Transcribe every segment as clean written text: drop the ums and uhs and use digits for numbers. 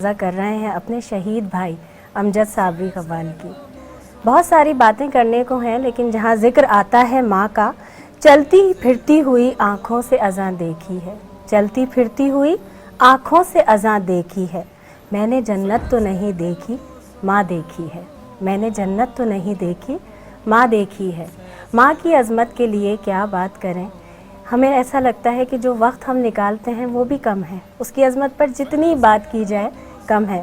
کر رہے ہیں اپنے شہید بھائی امجد صابری قوال کی۔ بہت ساری باتیں کرنے کو ہیں، لیکن جہاں ذکر آتا ہے ماں کا، چلتی پھرتی ہوئی آنکھوں سے اذاں دیکھی ہے، چلتی پھرتی ہوئی آنکھوں سے اذاں دیکھی ہے، میں نے جنت تو نہیں دیکھی ماں دیکھی ہے، میں نے جنت تو نہیں دیکھی ماں دیکھی ہے۔ ماں کی عظمت کے لیے کیا بات کریں، ہمیں ایسا لگتا ہے کہ جو وقت ہم نکالتے ہیں وہ بھی کم ہے، اس کی عظمت پر جتنی بات کی جائے کم ہے۔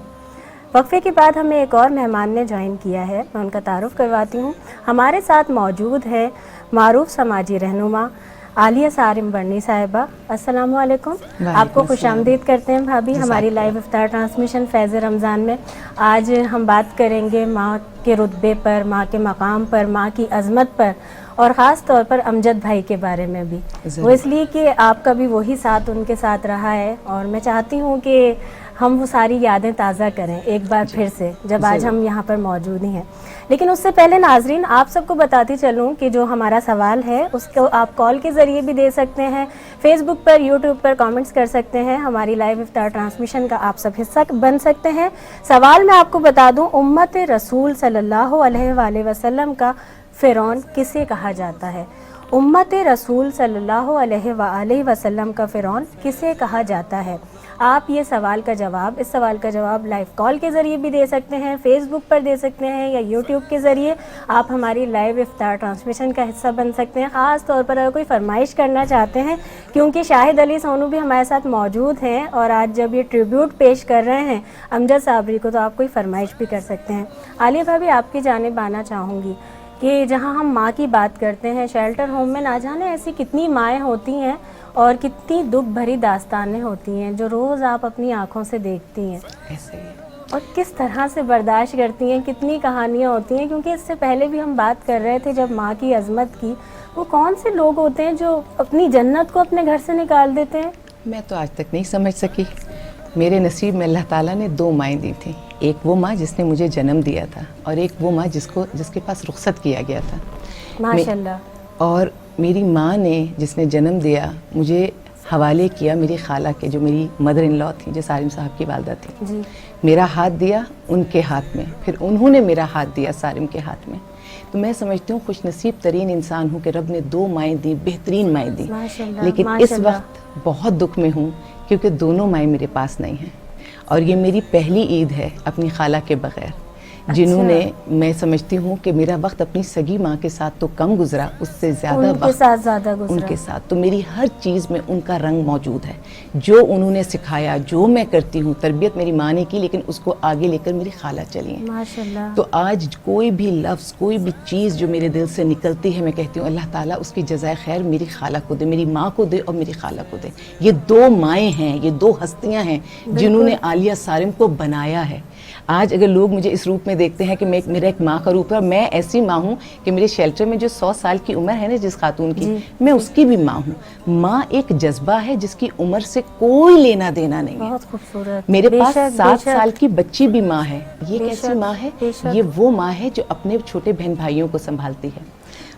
وقفے کے بعد ہمیں ایک اور مہمان نے جوائن کیا ہے، میں ان کا تعارف کرواتی ہوں۔ ہمارے ساتھ موجود ہے معروف سماجی رہنما عالیہ صارم برنی صاحبہ۔ السلام علیکم، آپ کو خوش آمدید کرتے ہیں بھابھی ہماری لائیو افطار ٹرانسمیشن فیض رمضان میں۔ آج ہم بات کریں گے ماں کے رتبے پر، ماں کے مقام پر، ماں کی عظمت پر، اور خاص طور پر امجد بھائی کے بارے میں بھی۔ وہ اس لیے کہ آپ کا بھی وہی ساتھ ان کے ساتھ رہا ہے، اور میں چاہتی ہوں کہ ہم وہ ساری یادیں تازہ کریں ایک بار پھر سے، جب آج ہم یہاں پر موجود ہی ہیں۔ لیکن اس سے پہلے ناظرین آپ سب کو بتاتی چلوں کہ جو ہمارا سوال ہے اس کو آپ کال کے ذریعے بھی دے سکتے ہیں، فیس بک پر، یوٹیوب پر کامنٹس کر سکتے ہیں، ہماری لائیو افطار ٹرانسمیشن کا آپ سب حصہ بن سکتے ہیں۔ سوال میں آپ کو بتا دوں، امت رسول صلی اللہ علیہ وآلہ وسلم کا فرعون کسے کہا جاتا ہے؟ امت رسول صلی اللہ علیہ وآلہ وسلم کا فرعون کسے کہا جاتا ہے؟ آپ یہ سوال کا جواب، اس سوال کا جواب لائیو کال کے ذریعے بھی دے سکتے ہیں، فیس بک پر دے سکتے ہیں، یا یوٹیوب کے ذریعے آپ ہماری لائیو افطار ٹرانسمیشن کا حصہ بن سکتے ہیں۔ خاص طور پر اگر کوئی فرمائش کرنا چاہتے ہیں، کیونکہ شاہد علی سونو بھی ہمارے ساتھ موجود ہیں، اور آج جب یہ ٹریبیوٹ پیش کر رہے ہیں امجد صابری کو، تو آپ کوئی فرمائش بھی کر سکتے ہیں۔ عالیہ بھابھی، آپ کی جانب آنا چاہوں گی کہ جہاں ہم ماں کی بات کرتے ہیں، شیلٹر ہوم میں نہ جانے ایسی کتنی مائیں ہوتی ہیں اور کتنی دکھ بھری داستانیں ہوتی ہیں جو روز آپ اپنی آنکھوں سے دیکھتی ہیں، اور کس طرح سے برداشت کرتی ہیں، کتنی کہانیاں ہوتی ہیں۔ کیونکہ اس سے پہلے بھی ہم بات کر رہے تھے جب ماں کی عظمت کی، وہ کون سے لوگ ہوتے ہیں جو اپنی جنت کو اپنے گھر سے نکال دیتے ہیں؟ میں تو آج تک نہیں سمجھ سکی۔ میرے نصیب میں اللہ تعالیٰ نے دو مائیں دی تھیں، ایک وہ ماں جس نے مجھے جنم دیا تھا، اور ایک وہ ماں جس کے پاس رخصت کیا گیا تھا۔ ماشاءاللہ۔ اور میری ماں نے جس نے جنم دیا، مجھے حوالے کیا میری خالہ کے، جو میری مدر ان لا تھی، جو صارم صاحب کی والدہ تھی۔ جی۔ میرا ہاتھ دیا ان کے ہاتھ میں، پھر انہوں نے میرا ہاتھ دیا صارم کے ہاتھ میں۔ تو میں سمجھتی ہوں خوش نصیب ترین انسان ہوں کہ رب نے دو مائیں دی، بہترین مائیں دی۔ لیکن اس وقت بہت دکھ میں ہوں کیونکہ دونوں مائیں میرے پاس نہیں ہیں، اور یہ میری پہلی عید ہے اپنی خالہ کے بغیر، جنہوں نے، میں سمجھتی ہوں کہ میرا وقت اپنی سگی ماں کے ساتھ تو کم گزرا، اس سے زیادہ وقت ان کے ساتھ، تو میری ہر چیز میں ان کا رنگ موجود ہے۔ جو انہوں نے سکھایا، جو میں کرتی ہوں، تربیت میری ماں نے کی، لیکن اس کو آگے لے کر میری خالہ چلی ہیں۔ ماشاءاللہ۔ تو آج کوئی بھی لفظ، کوئی بھی چیز جو میرے دل سے نکلتی ہے، میں کہتی ہوں اللہ تعالیٰ اس کی جزائے خیر میری خالہ کو دے، میری ماں کو دے اور میری خالہ کو دے۔ یہ دو مائیں ہیں، یہ دو ہستیاں ہیں جنہوں نے عالیہ صارم کو بنایا ہے۔ آج اگر لوگ مجھے اس روپ میں دیکھتے ہیں کہ میرا ایک ماں کا روپ ہے، میں ایسی ماں ہوں کہ میرے شیلٹر میں جو 100 سال کی عمر ہے نا جس خاتون کی، میں اس کی بھی ماں ہوں۔ ماں ایک جذبہ ہے جس کی عمر سے کوئی لینا دینا نہیں ہے۔ بہت خوبصورت۔ میرے پاس 7 سال کی بچی بھی ماں ہے۔ یہ کیسی ماں ہے؟ یہ وہ ماں ہے جو اپنے چھوٹے بہن بھائیوں کو سنبھالتی ہے۔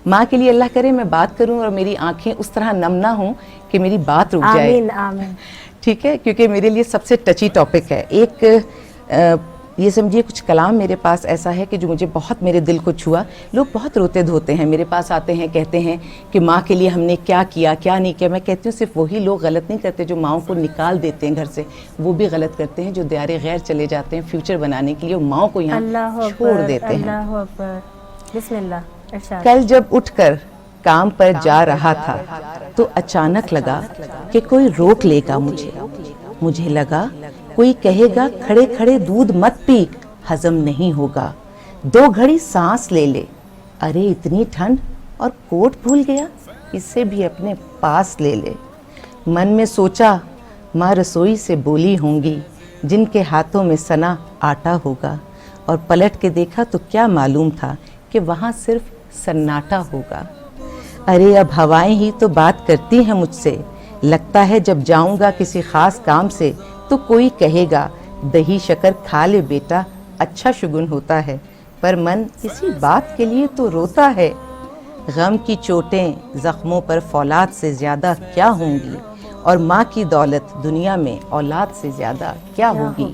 ماں کے لیے اللہ کرے میں بات کروں اور میری آنکھیں اس طرح نم نہ ہوں کہ میری بات رک جائے۔ آمین آمین۔ ٹھیک ہے، کیونکہ میرے لیے سب سے ٹچی ٹاپک ہے۔ ایک یہ سمجھیے کچھ کلام میرے پاس ایسا ہے کہ جو مجھے بہت میرے دل کو چھوا۔ لوگ بہت روتے دھوتے ہیں، میرے پاس آتے ہیں، کہتے ہیں کہ ماں کے لیے ہم نے کیا کیا کیا نہیں کیا۔ میں کہتی ہوں صرف وہی لوگ غلط نہیں کرتے جو ماؤں کو نکال دیتے ہیں گھر سے، وہ بھی غلط کرتے ہیں جو دیار غیر چلے جاتے ہیں فیوچر بنانے کے لیے، اور ماؤں کو یہاں چھوڑ دیتے ہیں۔ اللہ اکبر۔ بسم اللہ ارشاد۔ کل جب اٹھ کر کام پر جا رہا تھا تو اچانک لگا کہ کوئی روک لے گا مجھے لگا کوئی کہے گا کھڑے کھڑے دودھ مت پی، ہضم نہیں ہوگا، 2 گھڑی سانس لے لے، ارے اتنی ٹھنڈ اور کوٹ بھول گیا، اسے بھی اپنے پاس لے لے۔ من میں سوچا ماں رسوئی سے بولی ہوں گی جن کے ہاتھوں میں سنا آٹا ہوگا، اور پلٹ کے دیکھا تو کیا معلوم تھا کہ وہاں صرف سناٹا ہوگا۔ ارے اب ہوائیں ہی تو بات کرتی ہیں مجھ سے، لگتا ہے جب جاؤں گا کسی خاص کام سے تو کوئی کہے گا دہی شکر کھا لے بیٹا، اچھا شگن ہوتا ہے، پر من کسی بات کے لیے تو روتا ہے۔ غم کی چوٹیں زخموں پر فولاد سے زیادہ کیا ہوں گی، اور ماں کی دولت دنیا میں اولاد سے زیادہ کیا ہوگی۔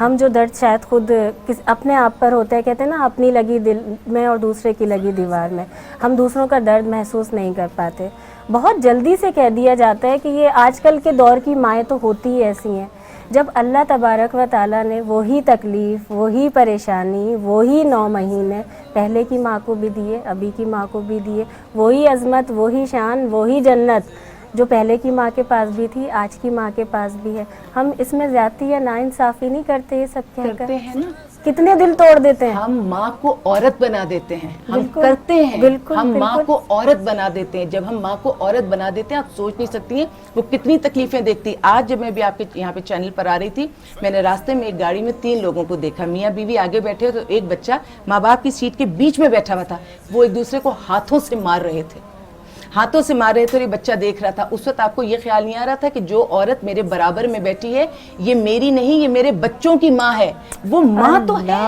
ہم جو درد شاید خود اپنے آپ پر ہوتا ہے، کہتے ہیں نا اپنی لگی دل میں اور دوسرے کی لگی دیوار میں، ہم دوسروں کا درد محسوس نہیں کر پاتے. بہت جلدی سے کہہ دیا جاتا ہے کہ یہ آج کل کے دور کی مائیں تو ہوتی ہی ایسی ہیں. جب اللہ تبارک و تعالیٰ نے وہی تکلیف، وہی پریشانی، وہی 9 مہینے پہلے کی ماں کو بھی دیے، ابھی کی ماں کو بھی دیے، وہی عظمت، وہی شان، وہی جنت جو پہلے کی ماں کے پاس بھی تھی آج کی ماں کے پاس بھی ہے، ہم اس میں زیادتی یا ناانصافی نہیں کرتے؟ یہ سب کہہ کر کرتے ہیں نا، کتنے دل توڑ دیتے ہیں. ہم ماں کو عورت بنا دیتے ہیں، ہم بالکل، کرتے ہیں، بالکل، ہم ماں بالکل. کو عورت بنا دیتے ہیں. جب ہم ماں کو عورت بنا دیتے ہیں آپ سوچ نہیں سکتی ہیں وہ کتنی تکلیفیں دیکھتی. آج جب میں بھی آپ کے یہاں پہ چینل پر آ رہی تھی، میں نے راستے میں ایک گاڑی میں 3 لوگوں کو دیکھا، میاں بیوی آگے بیٹھے تو ایک بچہ ماں باپ کی سیٹ کے بیچ میں بیٹھا ہوا تھا. وہ ایک دوسرے کو ہاتھوں سے مار رہے تھے اور یہ بچہ دیکھ رہا تھا. اس وقت آپ کو یہ خیال نہیں آ رہا تھا کہ جو عورت میرے برابر میں بیٹھی ہے یہ میری نہیں، یہ میرے بچوں کی ماں ہے. وہ ماں تو ہے.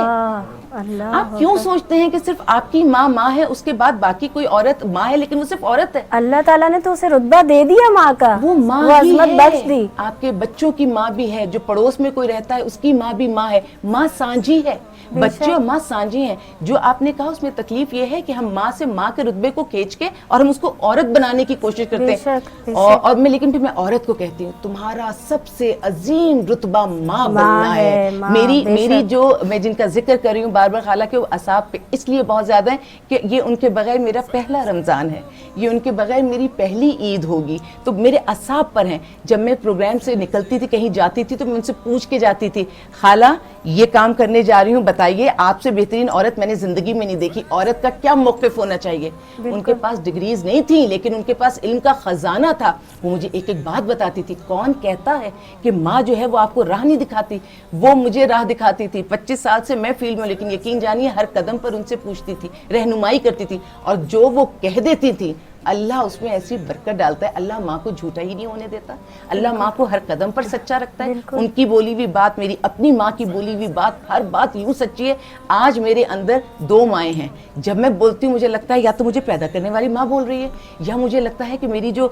اللہ آپ کیوں سوچتے ہیں کہ صرف آپ کی ماں ہے، اس کے بعد باقی کوئی عورت ماں ہے، لیکن وہ صرف عورت ہے. اللہ تعالیٰ نے تو اسے رتبہ دے دیا ماں کا، وہ ماں وہ ہی عظمت بخش دی. آپ کے بچوں کی ماں بھی ہے، جو پڑوس میں کوئی رہتا ہے اس کی ماں بھی ماں ہے. ماں سانجھی ہے، بچے اور ماں سانجھی ہیں. جو آپ نے کہا اس میں تکلیف یہ ہے کہ ہم ماں سے ماں کے رتبے کو کھینچ کے اور ہم اس کو عورت بنانے کی کوشش کرتے ہیں. اور لیکن پھر میں عورت کو کہتی ہوں تمہارا سب سے عظیم رتبہ ماں بننا ہے. میری جو میں جن کا ذکر کر رہی ہوں بار بار، حالانکہ وہ اعصاب پہ اس لیے بہت زیادہ ہیں کہ یہ ان کے بغیر میرا پہلا رمضان ہے، یہ ان کے بغیر میری پہلی عید ہوگی، تو میرے اعصاب پر ہیں. جب میں پروگرام سے نکلتی تھی کہیں جاتی تھی تو میں ان سے پوچھ کے جاتی تھی، خالہ یہ کام کرنے جا رہی ہوں، بتائیے آپ سے بہترین عورت میں نے زندگی میں نہیں دیکھی، عورت کا کیا موقف ہونا چاہیے. ان کے پاس ڈگریز نہیں تھی لیکن ان کے پاس علم کا خزانہ تھا. وہ مجھے ایک ایک بات بتاتی تھی. کون کہتا ہے کہ ماں جو ہے وہ آپ کو راہ نہیں دکھاتی؟ وہ مجھے راہ دکھاتی تھی. 25 سال سے میں فیلڈ میں، لیکن یقین جانیے ہر قدم پر ان سے پوچھتی تھی، رہنمائی کرتی تھی، اور جو وہ کہہ دیتی تھی اللہ اس میں ایسی برکت ڈالتا ہے. اللہ ماں کو جھوٹا ہی نہیں ہونے دیتا، اللہ ماں کو ہر قدم پر سچا رکھتا ہے. ان کی بولی ہوئی بات، میری اپنی ماں کی بولی ہوئی بات، ہر بات یوں سچی ہے. آج میرے اندر 2 مائیں ہیں. جب میں بولتی ہوں مجھے لگتا ہے یا تو مجھے پیدا کرنے والی ماں بول رہی ہے، یا مجھے لگتا ہے کہ میری جو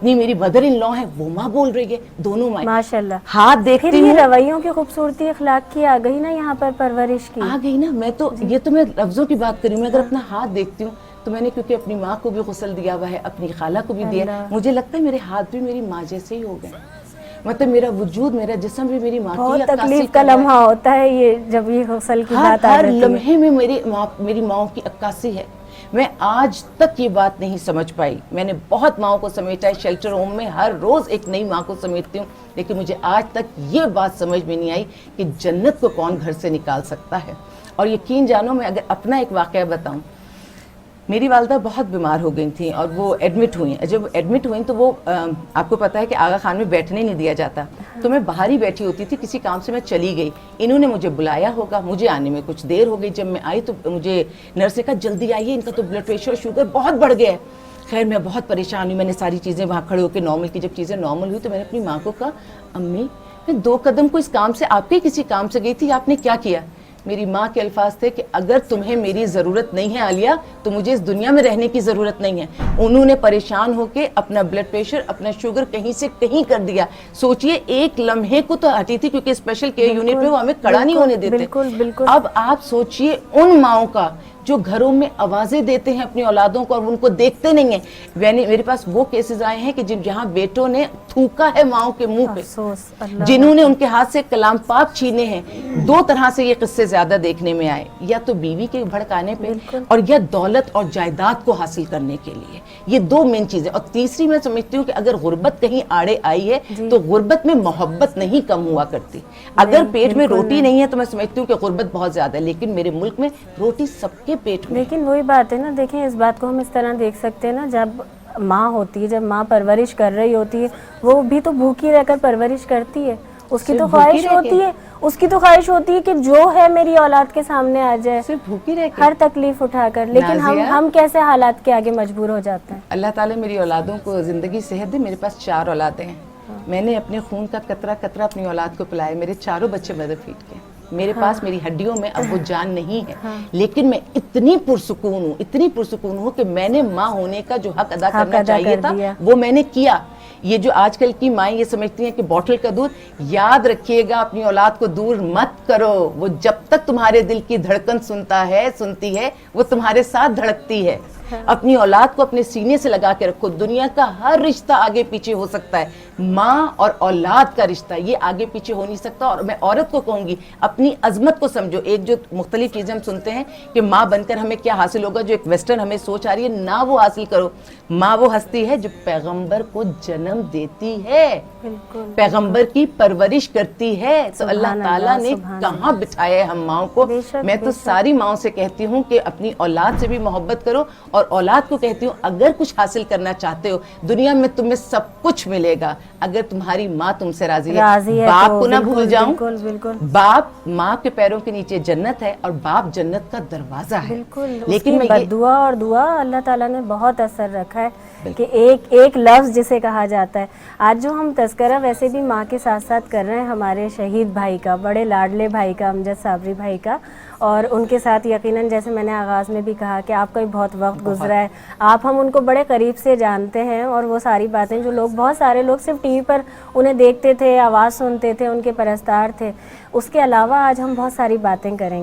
میری مدر ان لا ہے وہ ماں بول رہی ہے. دونوں مائیں ماشاءاللہ. ہاتھ دیکھتی ہوں. یہ رویوں کی خوبصورتی اخلاق کی آ گئی نا یہاں پر، پرورش کی آ گئی نا. میں تو یہ تو میں لفظوں کی بات کری ہوں. میں اگر اپنا ہاتھ دیکھتی ہوں تو میں نے کیونکہ اپنی ماں کو بھی غسل دیا ہوا ہے، اپنی خالہ کو بھی دیا. مجھے لگتا ہے میرے ہاتھ بھی میری ماں جیسے ہی ہو گئے. مطلب میرا وجود، میرا جسم بھی میری ماں کی عکاسی بہت تکلیف کا لمحہ ہوتا ہے یہ جب یہ غسل کی بات آ ہر جاتی ہے. لمحے میں میری ماں کی عکاسی ہے. میں آج تک یہ بات نہیں سمجھ پائی. میں نے بہت ماں کو سمیٹا ہے شیلٹر ہوم میں، ہر روز ایک نئی ماں کو سمیٹتی ہوں، لیکن مجھے آج تک یہ بات سمجھ میں نہیں آئی کہ جنت کو کون گھر سے نکال سکتا ہے. اور یقین جانو میں اگر اپنا ایک واقعہ بتاؤں، میری والدہ بہت بیمار ہو گئی تھیں اور وہ ایڈمٹ ہوئیں. جب ایڈمٹ ہوئیں تو وہ آپ کو پتہ ہے کہ آغا خان میں بیٹھنے نہیں دیا جاتا، تو میں باہر ہی بیٹھی ہوتی تھی. کسی کام سے میں چلی گئی، انہوں نے مجھے بلایا ہوگا، مجھے آنے میں کچھ دیر ہو گئی. جب میں آئی تو مجھے نرس نے کہا جلدی آئیے، ان کا تو بلڈ پریشر اور شوگر بہت بڑھ گیا ہے. خیر میں بہت پریشان ہوئی. میں نے ساری چیزیں وہاں کھڑے ہو کے نارمل کی. جب چیزیں نارمل ہوئی تو میں نے اپنی ماں کو کہا امی میں 2 قدم کو اس کام سے، آپ کے کسی کام سے گئی تھی، آپ نے کیا کیا؟ میری ماں کے الفاظ تھے کہ اگر تمہیں میری ضرورت نہیں ہے عالیہ تو مجھے اس دنیا میں رہنے کی ضرورت نہیں ہے. انہوں نے پریشان ہو کے اپنا بلڈ پریشر، اپنا شوگر کہیں سے کہیں کر دیا. سوچئے ایک لمحے کو تو ہٹی تھی کیونکہ اسپیشل کیئر یونٹ میں وہ ہمیں کھڑا نہیں ہونے دیتے. اب آپ سوچئے ان ماؤں کا جو گھروں میں آوازیں دیتے ہیں اپنی اولادوں کو اور ان کو دیکھتے نہیں ہیں. میرے پاس وہ کیسز آئے ہیں کہ جہاں بیٹوں نے تھوکا ہے ماؤں کے منہ پہ، جنہوں نے ان کے ہاتھ سے کلام پاک چھینے ہیں. 2 طرح سے یہ قصے زیادہ دیکھنے میں آئے، یا تو بیوی کے بھڑکانے پہ اور یا دولت اور جائیداد کو حاصل کرنے کے لیے. یہ 2 مین چیزیں. اور تیسری میں سمجھتی ہوں کہ اگر غربت کہیں آڑے آئی ہے تو غربت میں محبت نہیں کم ہوا کرتی. اگر پیٹ میں روٹی نہیں ہے تو میں سمجھتی ہوں کہ غربت بہت زیادہ ہے، لیکن میرے ملک میں روٹی سب کے پیٹ میں. لیکن وہی بات ہے نا، دیکھیں اس بات کو ہم اس طرح دیکھ سکتے ہیں نا، جب ماں ہوتی ہے، جب ماں پرورش کر رہی ہوتی ہے، وہ بھی تو بھوکی رہ کر پرورش کرتی ہے. اس کی تو خواہش ہوتی ہے کہ جو ہے میری اولاد کے سامنے آ جائے، صرف بھوکی رہ کے، ہر تکلیف اٹھا کر. لیکن ہم کیسے حالات کے آگے مجبور ہو جاتے ہیں. اللہ تعالیٰ میری اولادوں کو زندگی صحت دے. میرے پاس 4 اولادیں ہیں. میں نے اپنے خون کا قطرہ قطرہ اپنی اولاد کو پلایا. میرے 4 بچے مدر فیڈ کے. میرے پاس میری ہڈیوں میں اب وہ جان نہیں ہے، لیکن میں اتنی پرسکون ہوں کہ میں نے ماں ہونے کا جو حق ادا کرنا چاہیے تھا وہ میں نے کیا. یہ جو آج کل کی مائیں یہ سمجھتی ہیں کہ بوٹل کا دودھ، یاد رکھیے گا اپنی اولاد کو دور مت کرو. وہ جب تک تمہارے دل کی دھڑکن سنتی ہے وہ تمہارے ساتھ دھڑکتی ہے. اپنی اولاد کو اپنے سینے سے لگا کے رکھو. دنیا کا ہر رشتہ آگے پیچھے ہو سکتا ہے، ماں اور اولاد کا رشتہ یہ آگے پیچھے ہو نہیں سکتا. اور میں عورت کو کہوں گی اپنی عظمت کو سمجھو. ایک جو مختلف چیزیں ہم سنتے ہیں کہ ماں بن کر ہمیں کیا حاصل ہوگا، جو ایک ویسٹرن ہمیں سوچ آ رہی ہے، نہ وہ حاصل کرو. ماں وہ ہستی ہے جو پیغمبر کو جنم دیتی ہے، بالکل پیغمبر کی پرورش کرتی ہے. تو اللہ سبحان تعالیٰ نے سبحان کہاں بٹھایا ہے ہم ماؤں کو. بے شک، میں تو بے شک. ساری ماؤں سے کہتی ہوں کہ اپنی اولاد سے بھی محبت کرو، اور اولاد کو کہتی ہوں اگر کچھ حاصل کرنا چاہتے ہو دنیا میں تمہیں سب کچھ ملے گا اگر تمہاری ماں تم سے راضی ہے. باپ تو کو نہ بالکل، بھول جاؤں، بالکل بالکل باپ ماں کے پیروں کے نیچے جنت ہے اور باپ جنت کا دروازہ ہے. بالکل. اس لیکن کی میں بد دعا اور دعا اللہ تعالیٰ نے بہت اثر رکھا ہے کہ ایک لفظ جسے کہا جاتا ہے. آج جو ہم تذکرہ ویسے بھی ماں کے ساتھ ساتھ کر رہے ہیں ہمارے شہید بھائی کا، بڑے لاڈلے بھائی کا، امجد صابری بھائی کا، اور ان کے ساتھ یقیناً جیسے میں نے آغاز میں بھی کہا کہ آپ کا بھی بہت وقت گزرا ہے. آپ ہم ان کو بڑے قریب سے جانتے ہیں، اور وہ ساری باتیں جو لوگ، بہت سارے لوگ صرف ٹی وی پر انہیں دیکھتے تھے، آواز سنتے تھے، ان کے پرستار تھے. اس کے علاوہ آج ہم بہت ساری باتیں کریں گے.